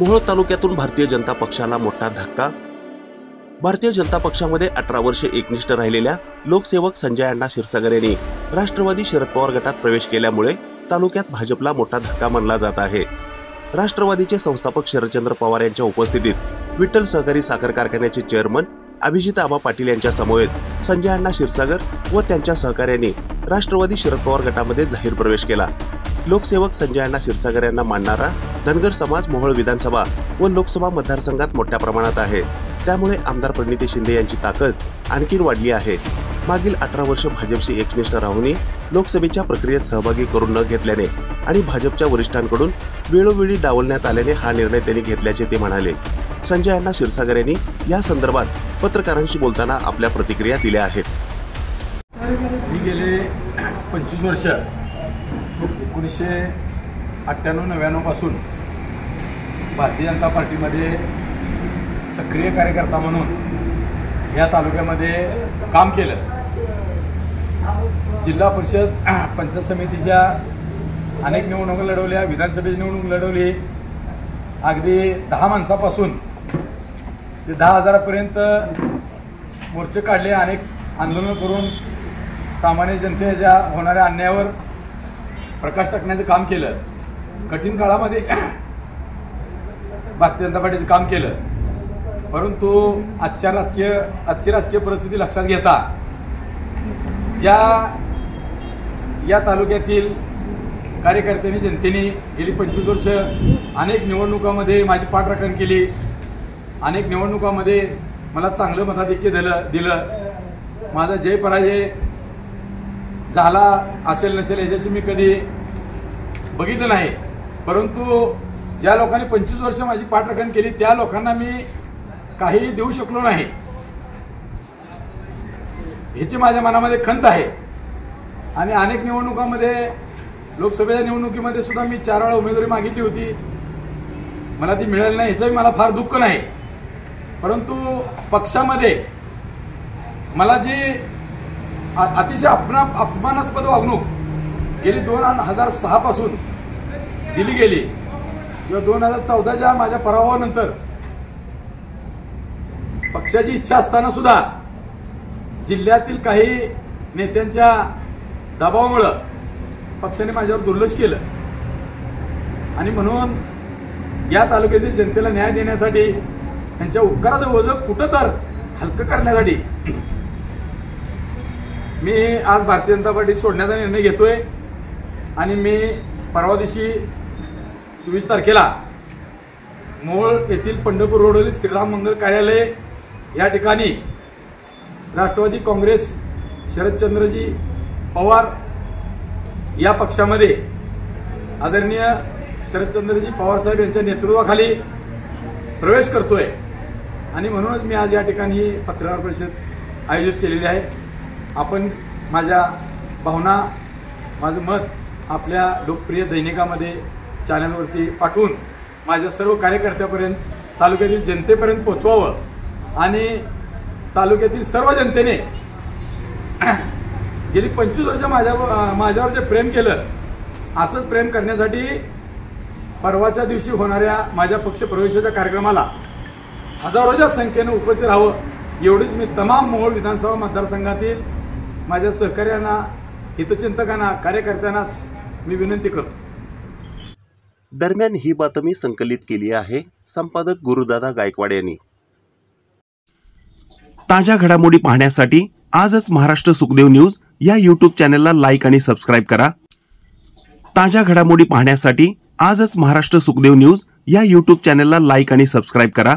मोहोळ तालुक्यातून भारतीय जनता पक्षाला मोठा धक्का। भारतीय जनता पक्षामध्ये 18 वर्षे एकनिष्ठ राहिलेल्या लोकसेवक संजय अण्णा क्षीरसागर यांनी राष्ट्रवादी शरद पवार गटात प्रवेश केल्यामुळे तालुक्यात भाजपला मोठा धक्का मानला जात आहे। राष्ट्रवादीचे संस्थापक शरदचंद्र पवार यांच्या उपस्थितीत विठ्ठल सहकारी साखर कारखान्याचे चेअरमन अभिजित आबा पाटील यांच्या समवेत संजय अण्णा क्षीरसागर व त्यांच्या सहकार्यांनी राष्ट्रवादी शरद पवार गटामध्ये जाहीर प्रवेश केला। लोकसेवक संजय अण्णा क्षीरसागर यांना मानणारा धनगर समाज मोहोळ विधानसभा व लोकसभा मतदारसंघात मोठ्या प्रमाणात आहे। त्यामुळे आमदार प्रणिती शिंदे यांची ताकद आणखी वाढली आहे। मागील 18 वर्ष भाजपशी एकनिष्ठ राहूनही लोकसभेच्या प्रक्रियेत सहभागी करून न घेतल्याने आणि भाजपच्या वरिष्ठांकडून वेळोवेळी डावलण्यात आल्याने हा निर्णय त्यांनी घेतल्याचे ते म्हणाले। संजय अण्णा क्षीरसागर यांनी या संदर्भात पत्रकारांशी बोलताना आपल्या प्रतिक्रिया दिल्या आहेत। मी गेले 25 वर्ष 1998-99 पासून भारतीय जनता पार्टीमध्ये सक्रिय कार्यकर्ता म्हणून या तालुक्यामध्ये काम केलं। जिल्हा परिषद पंचायत समितीच्या अनेक निवडणुका लढवल्या, विधानसभेची निवडणूक लढवली। अगदी 10 माणसापासून ते 10,000 पर्यंत मोर्चे काढले, अनेक आंदोलन करून सामान्य जनतेच्या होणाऱ्या अन्यायावर प्रकाश टाकण्याचं काम केलं। कठीण काळामध्ये भारतीय जनता पार्टीचं काम केलं, परंतु आजची राजकीय परिस्थिती लक्षात घेता या तालुक्यातील कार्यकर्त्यांनी जनतेने गेली 25 वर्ष अनेक निवडणुकांमध्ये माझी पाठराखण केली। अनेक निवडणुकांमध्ये मला चांगलं मताधिक्य दिलं। माझा जय पराजय झाला असेल नसेल याच्याशी मी कधी बघितलं नाही, परंतु ज्या लोकांनी 25 वर्ष माझी पाठराखण केली त्या लोकांना मी काही देऊ शकलो नाही, ह्याची माझ्या मनामध्ये खंत आहे। आणि अनेक निवडणुकांमध्ये, लोकसभेच्या निवडणुकीमध्ये सुद्धा मी 4 वेळा उमेदवारी मागितली होती, मला ती मिळाली नाही, ह्याचंही मला फार दुःख नाही। परंतु पक्षामध्ये मला जी अतिशय अपमानास्पद वागणूक गेली 2006 पासून दिली गेली किंवा 2014च्या माझ्या पराभवानंतर पक्षाची इच्छा असताना सुद्धा जिल्ह्यातील काही नेत्यांच्या दबावामुळे पक्षाने माझ्यावर दुर्लक्ष केलं। आणि म्हणून या तालुक्यातील जनतेला न्याय देण्यासाठी, त्यांच्या उपकाराचं ओझं कुठं तर हलकं करण्यासाठी मी आज भारतीय जनता पार्टी सोडण्याचा निर्णय घेतोय। आणि मी परवा दिवशी 24 तारखेला मोहोळ येथील पंढरपूर रोडवरील श्रीराम मंगल कार्यालय या ठिकाणी राष्ट्रवादी काँग्रेस शरदचंद्रजी पवार या पक्षामध्ये आदरणीय शरदचंद्रजी पवार साहेब यांच्या नेतृत्वाखाली प्रवेश करतोय। आणि म्हणूनच मी आज या ठिकाणी पत्रकार परिषद आयोजित केलेली आहे। आपण माझ्या भावना, माझं मत आपल्या लोकप्रिय दैनिकामध्ये, चॅनलवरती पाठवून माझ्या सर्व कार्यकर्त्यापर्यंत, तालुक्यातील जनतेपर्यंत पोहोचवावं। आणि तालुक्यातील सर्व जनतेने गेली 25 वर्ष माझ्यावर जे प्रेम केलं, असंच प्रेम करण्यासाठी परवाच्या दिवशी होणाऱ्या माझ्या पक्ष प्रवेशाच्या कार्यक्रमाला हजारोच्या संख्येने उपस्थित राहावं, एवढीच मी तमाम मोहोळ विधानसभा मतदारसंघातील माझ्या सहकार्यांना, हितचिंतकांना, कार्यकर्त्यांना मी विनंती करतो। दरम्यान ही बातमी संकलित केली आहे संपादक गुरुदादा गायकवाड यांनी। ताज्या घडामोडी पाहण्यासाठी आजच महाराष्ट्र सुखदेव न्यूज या YouTube चॅनलला लाईक आणि सबस्क्राईब करा। ताज्या घडामोडी पाहण्यासाठी आजच महाराष्ट्र सुखदेव न्यूज या YouTube चॅनलला लाईक आणि सबस्क्राईब करा।